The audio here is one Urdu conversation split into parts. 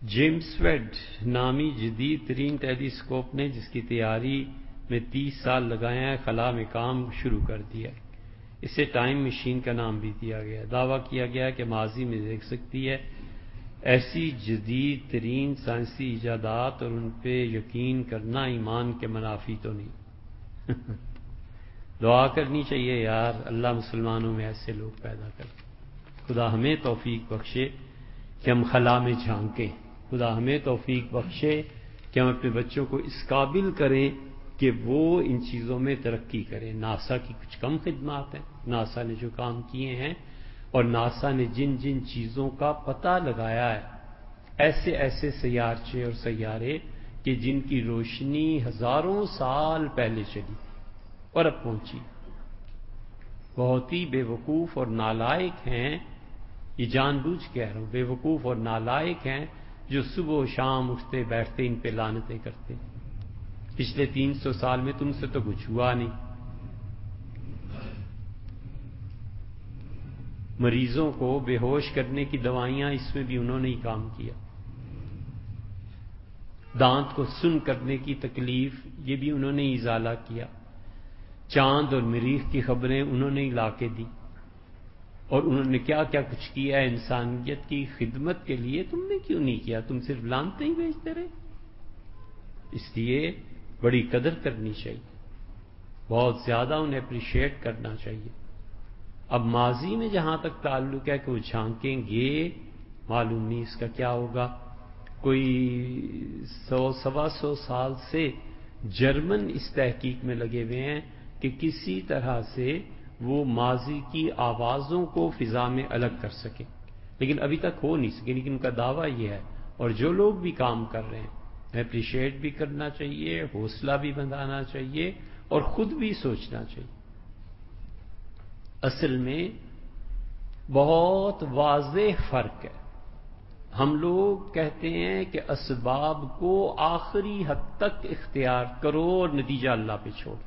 جیمس ویب نامی جدید ترین ٹیلیسکوپ نے جس کی تیاری میں 30 سال لگائے ہیں خلا میں کام شروع کر دیا ہے۔ اسے ٹائم مشین کا نام بھی دیا گیا ہے۔ دعویٰ کیا گیا ہے کہ ماضی میں دیکھ سکتی ہے۔ ایسی جدید ترین سائنسی ایجادات اور ان پہ یقین کرنا ایمان کے منافی تو نہیں۔ دعا کرنی چاہیے یار، اللہ مسلمانوں میں ایسے لوگ پیدا کر۔ خدا ہمیں توفیق بخشے کہ ہم خلا میں جھانکیں۔ خدا ہمیں توفیق بخشے کہ ہم اپنے بچوں کو اس قابل کریں کہ وہ ان چیزوں میں ترقی کریں۔ ناسا کی کچھ کم خدمات ہیں، ناسا نے جو کام کیے ہیں اور ناسا نے جن جن چیزوں کا پتہ لگایا ہے، ایسے ایسے سیارچے اور سیارے کہ جن کی روشنی ہزاروں سال پہلے چلی اور اب پہنچی۔ بہت ہی بے وقوف اور نالائق ہیں، یہ جان بوجھ کے کہہ رہا ہوں، بے وقوف اور نالائق ہیں جو صبح و شام اٹھتے بیٹھتے ان پہ لعنتیں کرتے۔ پچھلے 300 سال میں تم سے تو کچھ ہوا نہیں۔ مریضوں کو بے ہوش کرنے کی دوائیاں، اس میں بھی انہوں نے ہی کام کیا۔ دانت کو سن کرنے کی تکلیف، یہ بھی انہوں نے ہی ازالہ کیا۔ چاند اور مریخ کی خبریں انہوں نے ہی لا کے دی، اور انہوں نے کیا کیا کچھ کیا ہے انسانیت کی خدمت کے لیے۔ تم نے کیوں نہیں کیا؟ تم صرف لانتے ہی بھیجتے رہے۔ اس لیے بڑی قدر کرنی چاہیے، بہت زیادہ انہیں اپریشیٹ کرنا چاہیے۔ اب ماضی میں جہاں تک تعلق ہے کہ وہ جھانکیں گے، معلوم نہیں اس کا کیا ہوگا۔ کوئی 100-125 سال سے جرمن اس تحقیق میں لگے ہوئے ہیں کہ کسی طرح سے وہ ماضی کی آوازوں کو فضا میں الگ کر سکیں، لیکن ابھی تک ہو نہیں سکے۔ لیکن ان کا دعویٰ یہ ہے، اور جو لوگ بھی کام کر رہے ہیں اپریشیٹ بھی کرنا چاہیے، حوصلہ بھی بندھانا چاہیے، اور خود بھی سوچنا چاہیے۔ اصل میں بہت واضح فرق ہے۔ ہم لوگ کہتے ہیں کہ اسباب کو آخری حد تک اختیار کرو اور نتیجہ اللہ پہ چھوڑو۔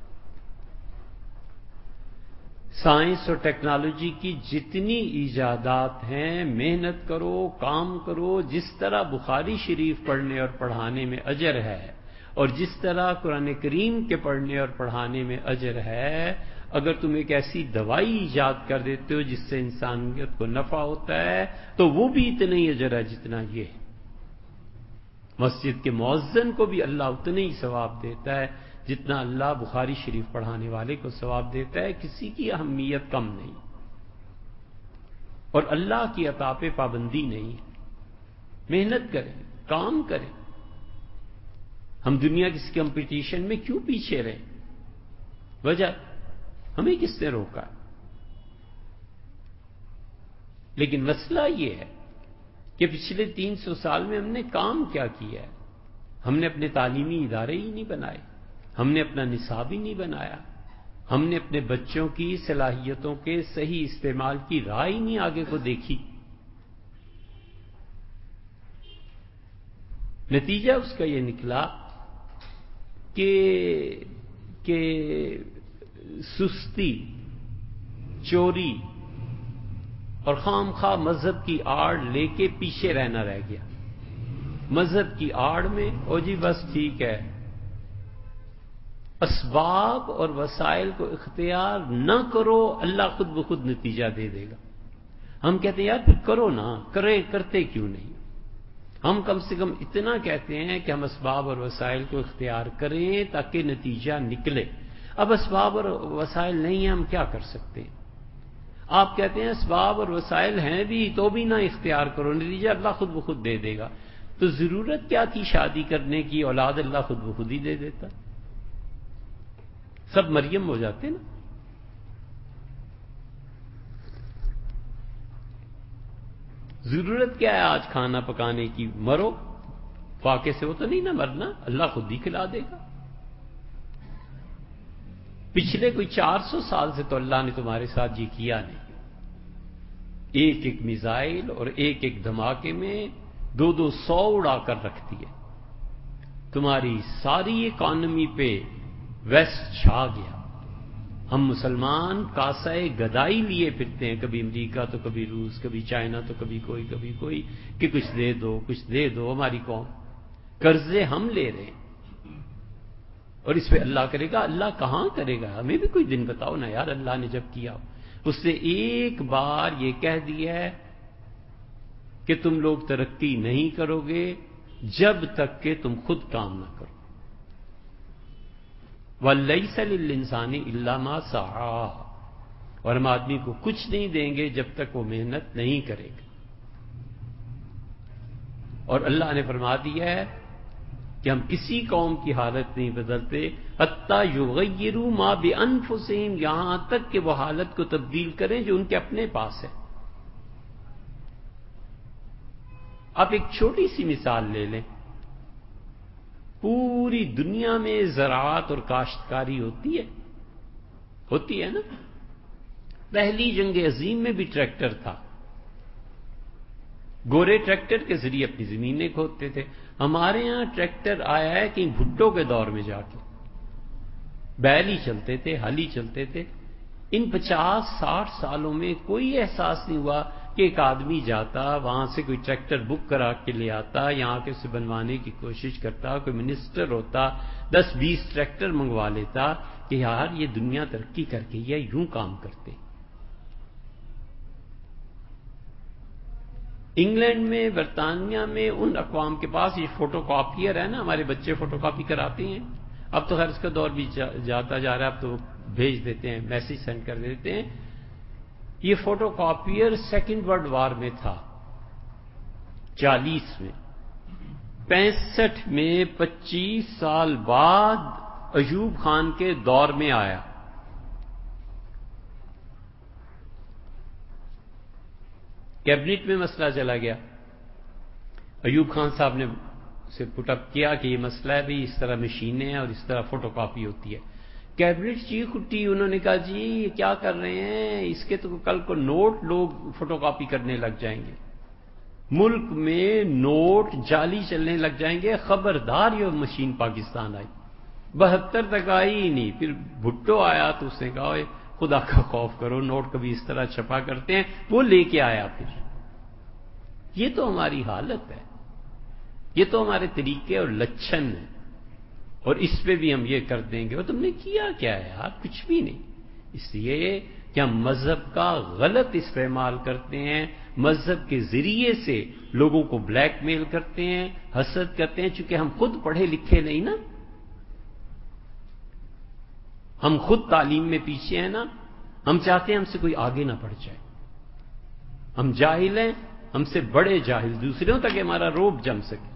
سائنس اور ٹیکنالوجی کی جتنی ایجادات ہیں، محنت کرو، کام کرو۔ جس طرح بخاری شریف پڑھنے اور پڑھانے میں اجر ہے، اور جس طرح قرآن کریم کے پڑھنے اور پڑھانے میں اجر ہے، اگر تم ایک ایسی دوائی ایجاد کر دیتے ہو جس سے انسانیت کو نفع ہوتا ہے تو وہ بھی اتنا ہی اجر ہے جتنا یہ ہے۔ مسجد کے مؤذن کو بھی اللہ اتنا ہی ثواب دیتا ہے جتنا اللہ بخاری شریف پڑھانے والے کو ثواب دیتا ہے۔ کسی کی اہمیت کم نہیں، اور اللہ کی عطا پہ پابندی نہیں۔ محنت کریں، کام کریں۔ ہم دنیا کی کمپٹیشن میں کیوں پیچھے رہے؟ وجہ ہمیں کس نے روکا؟ لیکن مسئلہ یہ ہے کہ پچھلے 300 سال میں ہم نے کام کیا کیا ہے؟ ہم نے اپنے تعلیمی ادارے ہی نہیں بنائے، ہم نے اپنا نصاب ہی نہیں بنایا، ہم نے اپنے بچوں کی صلاحیتوں کے صحیح استعمال کی راہ ہی نہیں آگے کو دیکھی۔ نتیجہ اس کا یہ نکلا کہ سستی، چوری اور خام خواہ مذہب کی آڑ لے کے پیچھے رہنا رہ گیا۔ مذہب کی آڑ میں او جی بس ٹھیک ہے، اسباب اور وسائل کو اختیار نہ کرو، اللہ خود بخود نتیجہ دے دے گا۔ ہم کہتے ہیں یار پھر کرو نا، کرتے کیوں نہیں؟ ہم کم سے کم اتنا کہتے ہیں کہ ہم اسباب اور وسائل کو اختیار کریں تاکہ نتیجہ نکلے۔ اب اسباب اور وسائل نہیں ہیں، ہم کیا کر سکتے ہیں؟ آپ کہتے ہیں اسباب اور وسائل ہیں بھی تو بھی نہ اختیار کرو، نتیجہ اللہ خود بخود دے دے گا۔ تو ضرورت کیا تھی شادی کرنے کی؟ اولاد اللہ خود بخود ہی دے دیتا، سب مریم ہو جاتے نا۔ ضرورت کیا ہے آج کھانا پکانے کی؟ مرو، فاقے سے وہ تو نہیں نہ مرنا، اللہ خود ہی کھلا دے گا۔ پچھلے کوئی 400 سال سے تو اللہ نے تمہارے ساتھ یہ کیا نہیں۔ ایک ایک میزائل اور ایک ایک دھماکے میں 200 اڑا کر رکھ دیا۔ تمہاری ساری اکانومی پہ ویسٹ چھا گیا، ہم مسلمان کاسائے گدائی لیے پھرتے ہیں، کبھی امریکہ تو کبھی روس، کبھی چائنا تو کبھی کوئی کہ کچھ دے دو ہماری قوم، قرضے ہم لے رہے ہیں، اور اس پہ اللہ کرے گا؟ اللہ کہاں کرے گا؟ ہمیں بھی کوئی دن بتاؤ نا یار، اللہ نے جب کیا اس نے ایک بار یہ کہہ دیا ہے کہ تم لوگ ترقی نہیں کرو گے جب تک کہ تم خود کام نہ کرو۔ وَلَيْسَ لِلْإِنسَانِ إِلَّا مَا سَعَىٰ، اور ہم آدمی کو کچھ نہیں دیں گے جب تک وہ محنت نہیں کرے گا۔ اور اللہ نے فرما دیا ہے کہ ہم کسی قوم کی حالت نہیں بدلتے حتیٰ یغیروا ما بانفسہم، یہاں تک کہ وہ حالت کو تبدیل کریں جو ان کے اپنے پاس ہے۔ آپ ایک چھوٹی سی مثال لے لیں، پوری دنیا میں زراعت اور کاشتکاری ہوتی ہے نا؟ پہلی جنگ عظیم میں بھی ٹریکٹر تھا، گورے ٹریکٹر کے ذریعے اپنی زمینیں کھودتے تھے۔ ہمارے ہاں ٹریکٹر آیا ہے کہیں بھٹو کے دور میں جا کے، بیل ہی چلتے تھے، ہل ہی چلتے تھے۔ ان 50-60 سالوں میں کوئی احساس نہیں ہوا کہ ایک آدمی جاتا وہاں سے کوئی ٹریکٹر بک کرا کے لے آتا، یہاں کے اسے بنوانے کی کوشش کرتا، کوئی منسٹر ہوتا 10-20 ٹریکٹر منگوا لیتا کہ یار یہ دنیا ترقی کر گئی ہے، یوں کام کرتے۔ انگلینڈ میں، برطانیہ میں ان اقوام کے پاس یہ فوٹو کاپیئر ہے نا، ہمارے بچے فوٹو کاپی کراتے ہیں، اب تو خیر اس کا دور بھی جاتا جا رہا ہے، اب تو بھیج دیتے ہیں، میسج سینڈ کر دیتے ہیں۔ یہ photocopier second world war میں تھا، 40 میں، 65 میں 25 سال بعد ایوب خان کے دور میں آیا۔ کیبنٹ میں مسئلہ چلا گیا، ایوب خان صاحب نے اسے پٹ اپ کیا کہ یہ مسئلہ ہے بھی، اس طرح مشینیں ہیں اور اس طرح فوٹو کاپی ہوتی ہے۔ کیبنٹ چیخ اٹھی، انہوں نے کہا جی یہ کیا کر رہے ہیں، اس کے تو کل کو نوٹ لوگ فوٹو کاپی کرنے لگ جائیں گے، ملک میں نوٹ جعلی چلنے لگ جائیں گے، خبردار یہ مشین پاکستان آئی۔ 72 تک آئی ہی نہیں، پھر بھٹو آیا تو اس نے کہا خدا کا خوف کرو، نوٹ کبھی اس طرح چھپا کرتے ہیں، وہ لے کے آیا۔ پھر یہ تو ہماری حالت ہے، یہ تو ہمارے طریقے اور لچھن ہیں، اور اس پہ بھی ہم یہ کر دیں گے۔ اور تم نے کیا کیا ہے یار؟ کچھ بھی نہیں، اس لیے کہ ہم مذہب کا غلط استعمال کرتے ہیں، مذہب کے ذریعے سے لوگوں کو بلیک میل کرتے ہیں، حسد کرتے ہیں، چونکہ ہم خود پڑھے لکھے نہیں نا، ہم خود تعلیم میں پیچھے ہیں نا، ہم چاہتے ہیں ہم سے کوئی آگے نہ بڑھ جائے، ہم جاہل ہیں، ہم سے بڑے جاہل دوسروں تک ہمارا روب جم سکے۔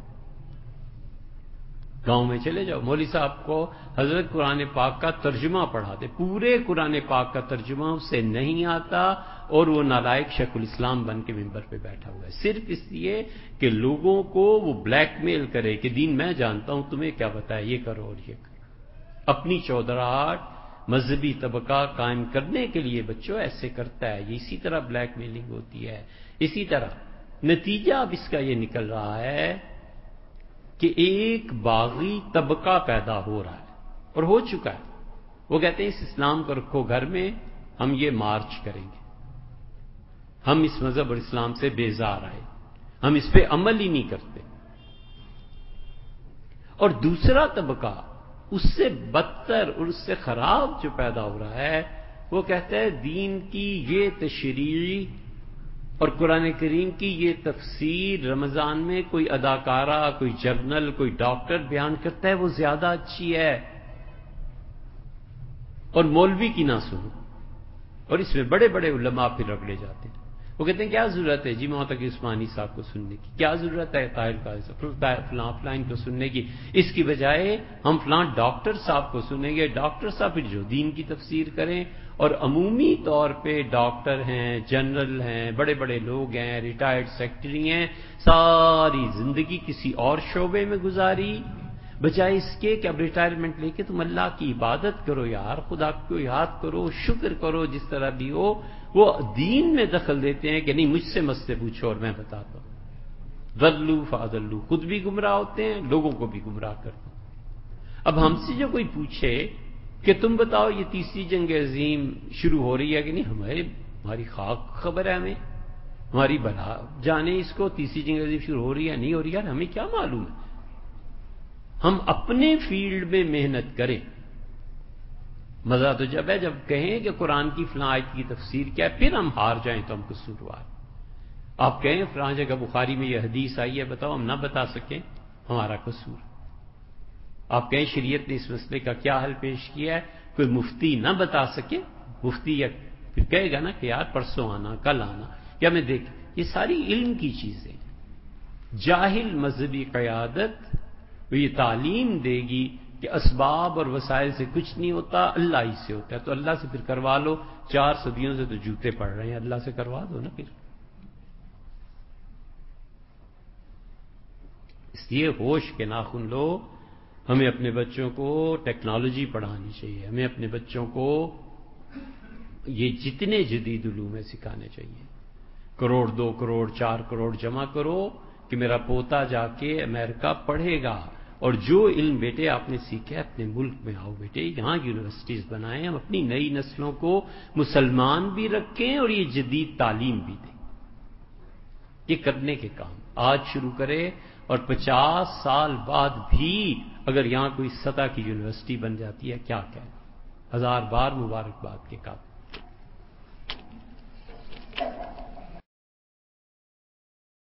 گاؤں میں چلے جاؤ، مولوی صاحب کو حضرت قرآن پاک کا ترجمہ پڑھاتے، پورے قرآن پاک کا ترجمہ اسے نہیں آتا، اور وہ نالائق شیخ الاسلام بن کے ممبر پہ بیٹھا ہوا ہے، صرف اس لیے کہ لوگوں کو وہ بلیک میل کرے کہ دین میں جانتا ہوں، تمہیں کیا بتایا، یہ کرو اور یہ کرو۔ اپنی چودراہٹ مذہبی طبقہ قائم کرنے کے لیے بچوں ایسے کرتا ہے، یہ اسی طرح بلیک میلنگ ہوتی ہے۔ اسی طرح نتیجہ اب اس کا یہ نکل رہا ہے کہ ایک باغی طبقہ پیدا ہو رہا ہے اور ہو چکا ہے۔ وہ کہتے ہیں اس اسلام کو رکھو گھر میں، ہم یہ مارچ کریں گے، ہم اس مذہب اور اسلام سے بیزار آئے، ہم اس پہ عمل ہی نہیں کرتے۔ اور دوسرا طبقہ اس سے بدتر اور اس سے خراب جو پیدا ہو رہا ہے، وہ کہتا ہے دین کی یہ تشریح اور قرآن کریم کی یہ تفسیر رمضان میں کوئی اداکارہ، کوئی جرنل، کوئی ڈاکٹر بیان کرتا ہے وہ زیادہ اچھی ہے، اور مولوی کی نہ سنو۔ اور اس میں بڑے بڑے علماء پھر رگڑے جاتے ہیں، وہ کہتے ہیں کیا ضرورت ہے جی محتقی عثمانی صاحب کو سننے کی، کیا ضرورت ہے طاہر قاضی صاحب فلان کو سننے کی، اس کی بجائے ہم فلان ڈاکٹر صاحب کو سنیں گے، ڈاکٹر صاحب پھر جو دین کی تفسیر کریں۔ اور عمومی طور پہ ڈاکٹر ہیں، جنرل ہیں، بڑے بڑے لوگ ہیں، ریٹائرڈ سیکٹری ہیں، ساری زندگی کسی اور شعبے میں گزاری، بجائے اس کے کہ اب ریٹائرمنٹ لے کے تم اللہ کی عبادت کرو یار، خدا کو یاد کرو، شکر کرو، جس طرح بھی ہو۔ وہ دین میں دخل دیتے ہیں کہ نہیں مجھ سے مسئلے پوچھو اور میں بتاتا ہوں۔ ضلوا فاضلوا، خود بھی گمراہ ہوتے ہیں، لوگوں کو بھی گمراہ کرتے ہیں۔ اب ہم سے جو کوئی پوچھے کہ تم بتاؤ یہ تیسری جنگ عظیم شروع ہو رہی ہے کہ نہیں؟ ہماری خاک خبر ہے، ہماری بلا جانے اس کو، تیسری جنگ عظیم شروع ہو رہی ہے نہیں ہو رہی ہے، ہمیں کیا معلوم ہے؟ ہم اپنے فیلڈ میں محنت کریں۔ مزہ تو جب ہے جب کہیں کہ قرآن کی فلاں آیت کی تفسیر کیا ہے، پھر ہم ہار جائیں تو ہم قصوروار۔ آپ کہیں فلاں جگہ بخاری میں یہ حدیث آئی ہے، بتاؤ، ہم نہ بتا سکیں، ہمارا قصور۔ آپ کہیں شریعت نے اس مسئلے کا کیا حل پیش کیا ہے، کوئی مفتی نہ بتا سکے، مفتی یا پھر کہے گا نا کہ یار پرسوں آنا، کل آنا، یا میں دیکھ، یہ ساری علم کی چیزیں۔ جاہل مذہبی قیادت وہ یہ تعلیم دے گی کہ اسباب اور وسائل سے کچھ نہیں ہوتا، اللہ ہی سے ہوتا ہے، تو اللہ سے پھر کروا لو، 4 صدیوں سے تو جوتے پڑ رہے ہیں، اللہ سے کروا دو نا پھر۔ اس لیے ہوش کے ناخن لو، ہمیں اپنے بچوں کو ٹیکنالوجی پڑھانی چاہیے، ہمیں اپنے بچوں کو یہ جتنے جدید علوم ہیں سکھانے چاہیے۔ 1 کروڑ 2 کروڑ 4 کروڑ جمع کرو کہ میرا پوتا جا کے امریکہ پڑھے گا، اور جو علم بیٹے آپ نے سیکھا ہے اپنے ملک میں آؤ بیٹے، یہاں یونیورسٹیز بنائیں، ہم اپنی نئی نسلوں کو مسلمان بھی رکھیں اور یہ جدید تعلیم بھی دیں۔ یہ کرنے کے کام آج شروع کرے، اور 50 سال بعد بھی اگر یہاں کوئی سطح کی یونیورسٹی بن جاتی ہے، کیا کہنا، 1000 بار مبارکباد کے کام۔